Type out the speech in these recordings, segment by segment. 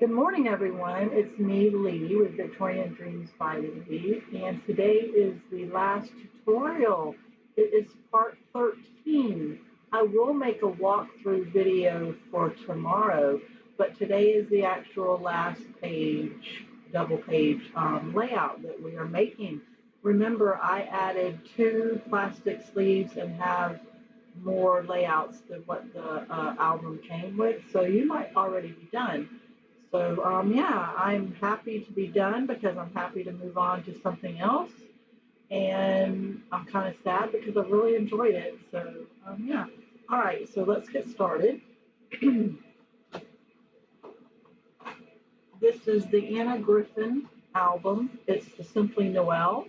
Good morning, everyone. It's me, Leigh, with Victorian Dreams by Leigh, and today is the last tutorial. It is part 13. I will make a walkthrough video for tomorrow, but today is the actual last page, double page layout that we are making. Remember, I added 2 plastic sleeves and have more layouts than what the album came with, so you might already be done. So yeah, I'm happy to be done because I'm happy to move on to something else. And I'm kind of sad because I really enjoyed it. So yeah. All right, so let's get started. This is the Anna Griffin album. It's the Simply Noel.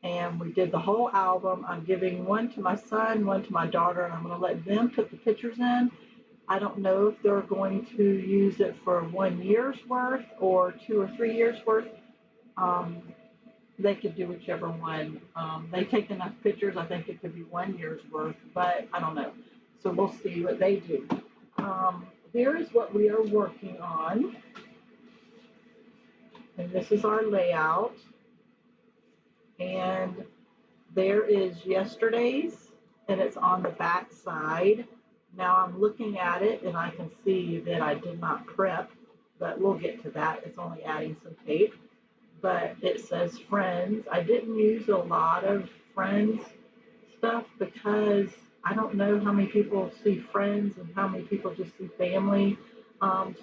And we did the whole album. I'm giving one to my son, one to my daughter, and I'm going to let them put the pictures in. I don't know if they're going to use it for 1 year's worth or 2 or 3 years worth. They could do whichever one. They take enough pictures. I think it could be 1 year's worth, but I don't know. So we'll see what they do. Here is what we are working on. And this is our layout. And there is yesterday's, and it's on the back side. Now I'm looking at it and I can see that I did not prep, but we'll get to that. It's only adding some tape, but it says friends. I didn't use a lot of friends stuff because I don't know how many people see friends and how many people just see family.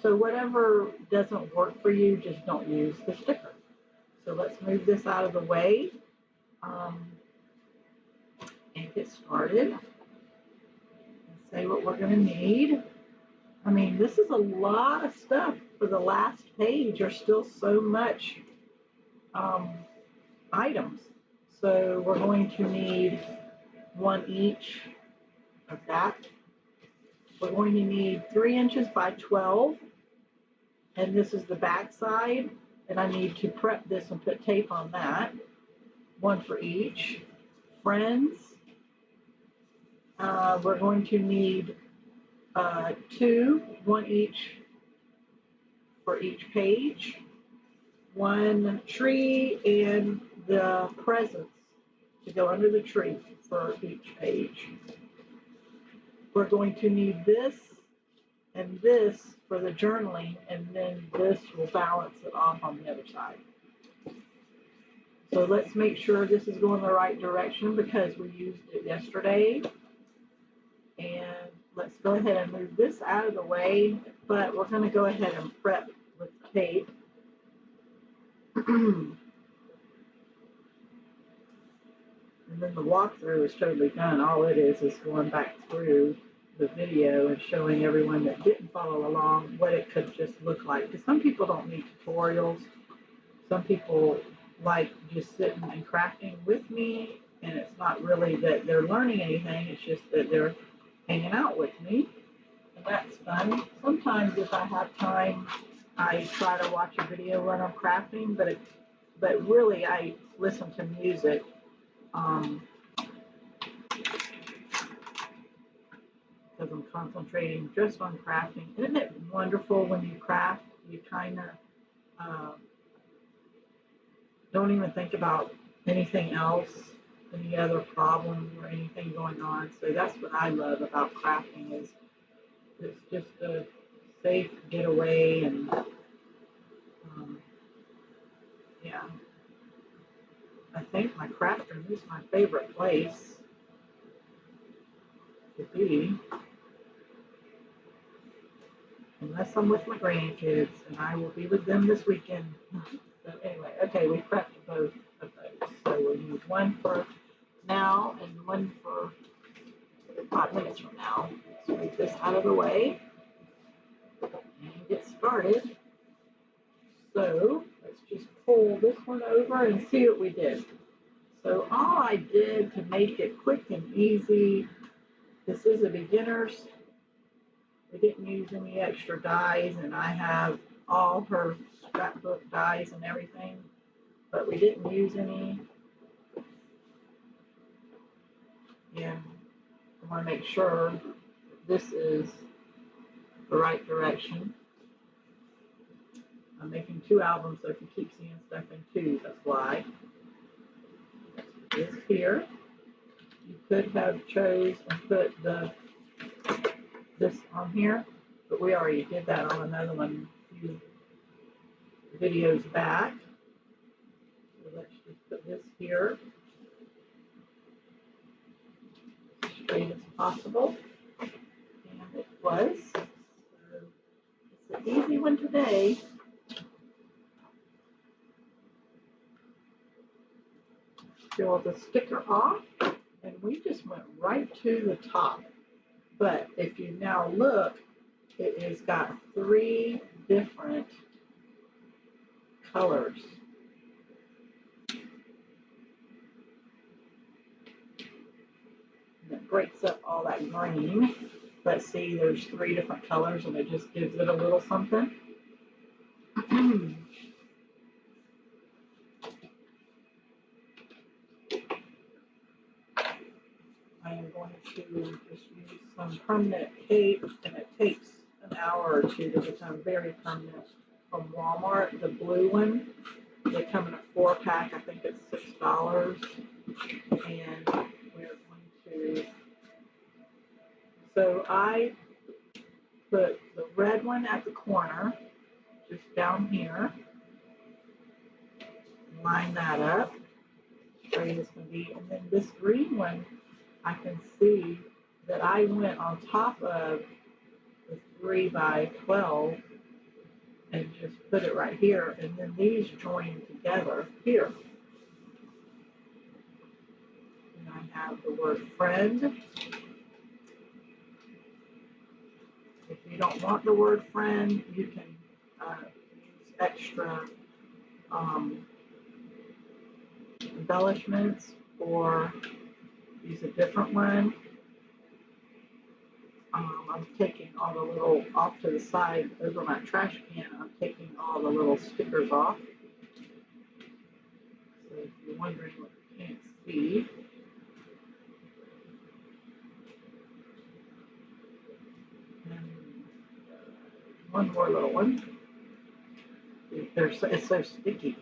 So whatever doesn't work for you, just don't use the sticker. So let's move this out of the way and get started. Say what we're going to need. I mean, this is a lot of stuff for the last page. There's still so much items. So we're going to need 1 each of that. We're going to need 3 inches by 12. And this is the back side. And I need to prep this and put tape on that. 1 for each. Friends. We're going to need 2, 1 each for each page, 1 tree and the presents to go under the tree for each page. We're going to need this and this for the journaling, and then this will balance it off on the other side. So let's make sure this is going the right direction because we used it yesterday. And let's go ahead and move this out of the way, but we're going to go ahead and prep with tape. And then the walkthrough is totally done. All it is going back through the video and showing everyone that didn't follow along what it could just look like. Because some people don't need tutorials. Some people like just sitting and crafting with me, and it's not really that they're learning anything. It's just that they're hanging out with me, and that's fun. Sometimes if I have time, I try to watch a video when I'm crafting, but really I listen to music because I'm concentrating just on crafting. Isn't it wonderful when you craft, you kind of don't even think about anything else, any other problems or anything going on. So that's what I love about crafting is it's just a safe getaway, and yeah, I think my craft room is my favorite place to be, unless I'm with my grandkids, and I will be with them this weekend. So anyway, okay, we prepped both of those. So we'll use 1 for now and 1 for 5 minutes from now. Let's move this out of the way and get started. So let's just pull this one over and see what we did. So all I did to make it quick and easy, this is a beginner's. We didn't use any extra dies, and I have all her scrapbook dies and everything, but we didn't use any. And I want to make sure this is the right direction. I'm making 2 albums, so if you keep seeing stuff in twos, that's why. This here. You could have chose and put this on here, but we already did that on another one a few videos back. So let's just put this here as straight as possible. And it was. So it's an easy one today. Peel the sticker off, and we just went right to the top. But if you now look, it has got 3 different colors. And it breaks up all that green. But see, there's 3 different colors, and it just gives it a little something. I am going to just use some permanent tape, and it takes an hour or 2 to become very permanent. From Walmart, the blue one, they come in a 4-pack. I think it's $6, and we're going to. So I put the red one at the corner, just down here. Line that up. Show you this going to be, and then this green one, I can see that I went on top of the 3x12 and just put it right here, and then these join together here. And I have the word friend. If you don't want the word friend, you can use extra embellishments or use a different one. I'm taking all the little off to the side over my trash can. I'm taking all the little stickers off. So if you're wondering what you can't see, and one more little one. It's so sticky.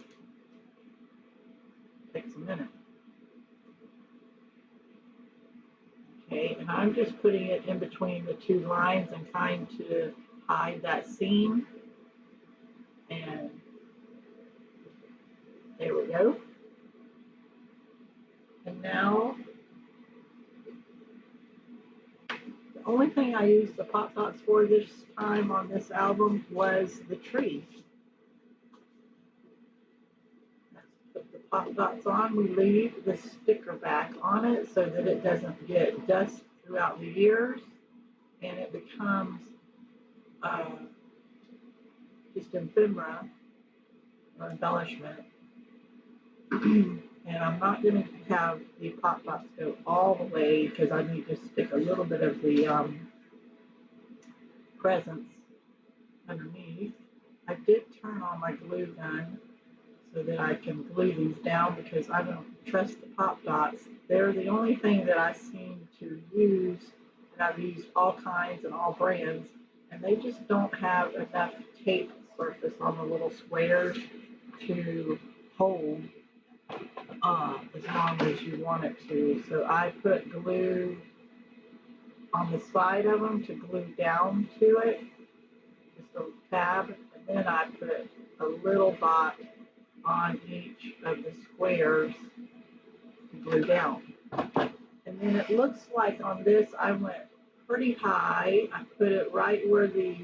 It takes a minute. Okay, and I'm just putting it in between the 2 lines and trying to hide that seam. And there we go. And now, the only thing I used the pop dots for this time on this album was the tree. Let's put the pop dots on. We leave the sticker back on it so that it doesn't get dust throughout the years, and it becomes just ephemera or embellishment. And I'm not going to have the pop dots go all the way because I need to stick a little bit of the presents underneath. I did turn on my glue gun so that I can glue these down because I don't trust the pop dots. They're the only thing that I seem to use, and I've used all kinds and all brands, and they just don't have enough tape surface on the little squares to hold as long as you want it to. So I put glue on the side of them to glue down to it, just a tab, and then I put a little dot on each of the squares to glue down. And then it looks like on this I went pretty high. I put it right where the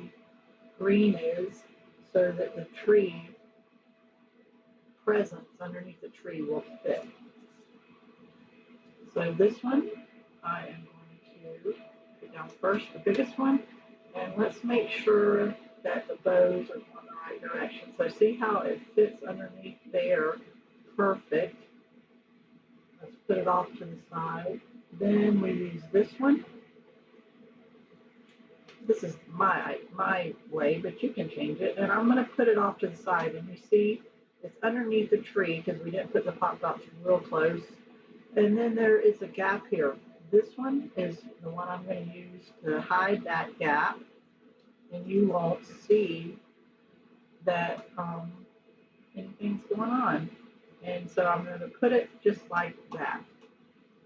green is so that the tree presents underneath the tree will fit. So this one I am going to put down first, the biggest one, and let's make sure that the bows are going the right direction. So see how it fits underneath there, perfect. Let's put it off to the side. Then we use this one. This is my way, but you can change it. And I'm going to put it off to the side, and you see it's underneath the tree because we didn't put the pop dots real close. And then there is a gap here. This one is the one I'm going to use to hide that gap, and you won't see that anything's going on. And so I'm going to put it just like that.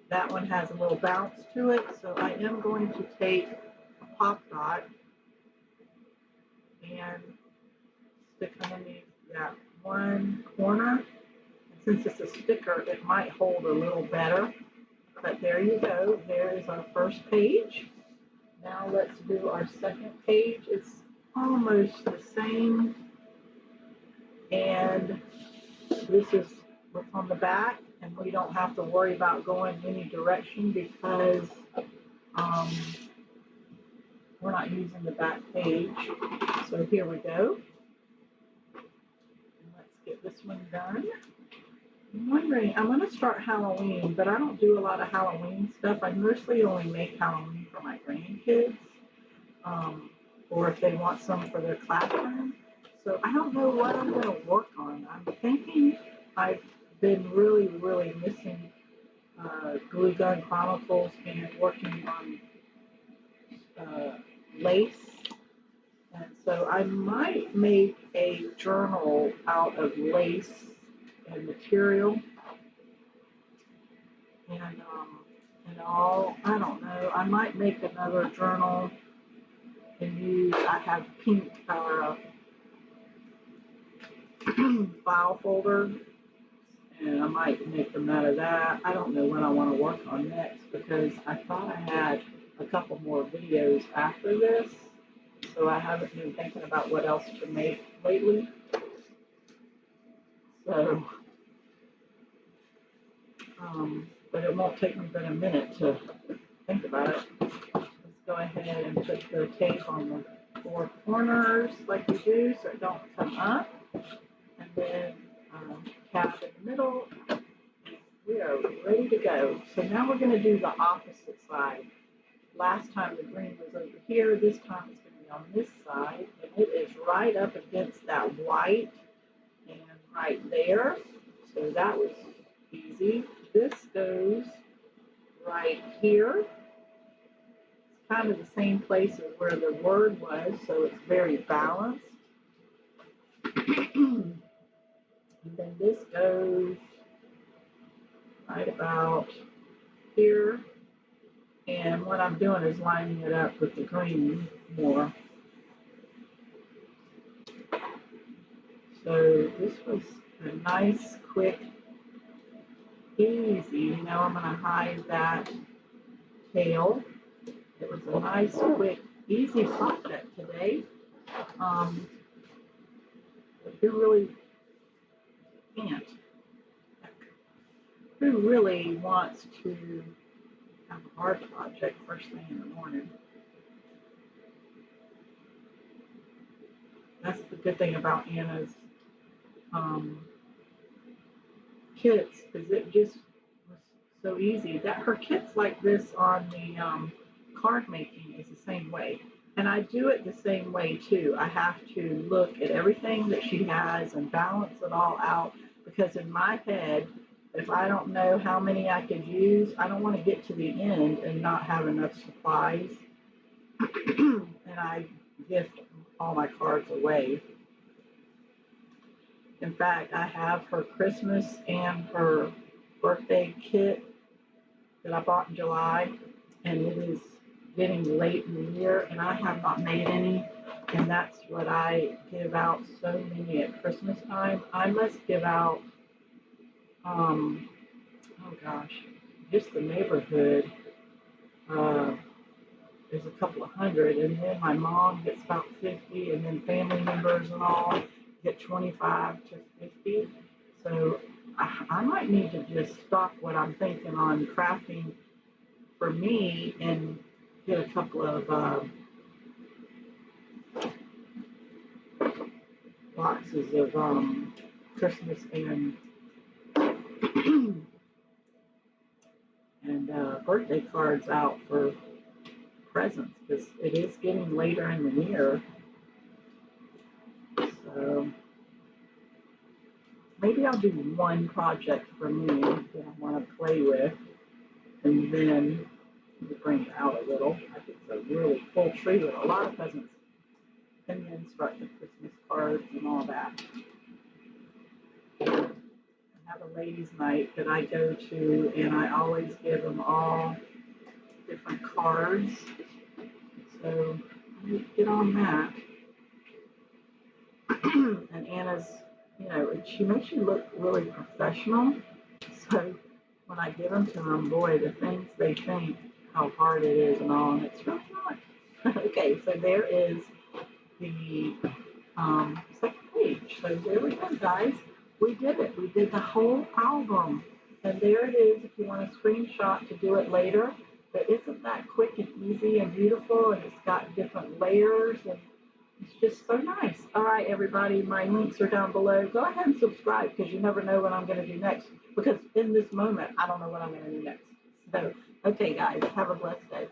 That one has a little bounce to it, so I am going to take a pop dot and stick underneath that one corner. And since it's a sticker, it might hold a little better. But there you go. There is our first page. Now let's do our second page. It's almost the same. And this is what's on the back. And we don't have to worry about going any direction because we're not using the back page. So here we go. And let's get this one done. I'm wondering, I'm going to start Halloween, but I don't do a lot of Halloween stuff. I mostly only make Halloween for my grandkids, or if they want some for their classroom. So I don't know what I'm going to work on. I'm thinking I've been really, really missing Glue Gun Chronicles and working on lace. And so I might make a journal out of lace and material. And all, I don't know, I might make another journal and use, I have pink file folder, and I might make them out of that. I don't know what I want to work on next because I thought I had a couple more videos after this, so I haven't been thinking about what else to make lately. So, but it won't take me but a minute to think about it. Let's go ahead and put the tape on the four corners like we do so it don't come up. And then cap in the middle. We are ready to go. So now we're going to do the opposite side. Last time the green was over here. This time it's going to be on this side. And it is right up against that white and right there. So that was easy. This goes right here. It's kind of the same place as where the word was, so it's very balanced. And then this goes right about here. And what I'm doing is lining it up with the green more. So this was a nice, quick, easy. Now I'm going to hide that tail. It was a nice, quick, easy project today. Who really can't? Who really wants to have a hard project first thing in the morning? That's the good thing about Anna's kits, is it just was so easy. That her kits like this on the card making is the same way. And I do it the same way too. I have to look at everything that she has and balance it all out because in my head, if I don't know how many I could use, I don't want to get to the end and not have enough supplies. And I gift all my cards away. In fact, I have her Christmas and her birthday kit that I bought in July, and it is getting late in the year, and I have not made any, and that's what I give out so many at Christmas time. I must give out, oh gosh, just the neighborhood is a couple of hundred, and then my mom gets about 50, and then family members and all get 25 to 50. So I might need to just stop what I'm thinking on crafting for me and get a couple of boxes of Christmas and birthday cards out for presents because it is getting later in the year. So maybe I'll do one project for me that I want to play with, and then bring it out a little. I think it's a really full tree with a lot of presents. and then start the Christmas cards and all that. I have a ladies' night that I go to, and I always give them all different cards. So I need to get on that. And Anna's, she makes you look really professional. So when I give them to them, boy, the things they think, how hard it is and all, and it's really not. Okay, so there is the second page. So there we go, guys. We did it. We did the whole album. And there it is if you want a screenshot to do it later. But isn't that quick and easy and beautiful? And it's got different layers and it's just so nice. All right, everybody, my links are down below. Go ahead and subscribe because you never know what I'm going to do next. Because in this moment, I don't know what I'm going to do next. So, okay, guys, have a blessed day.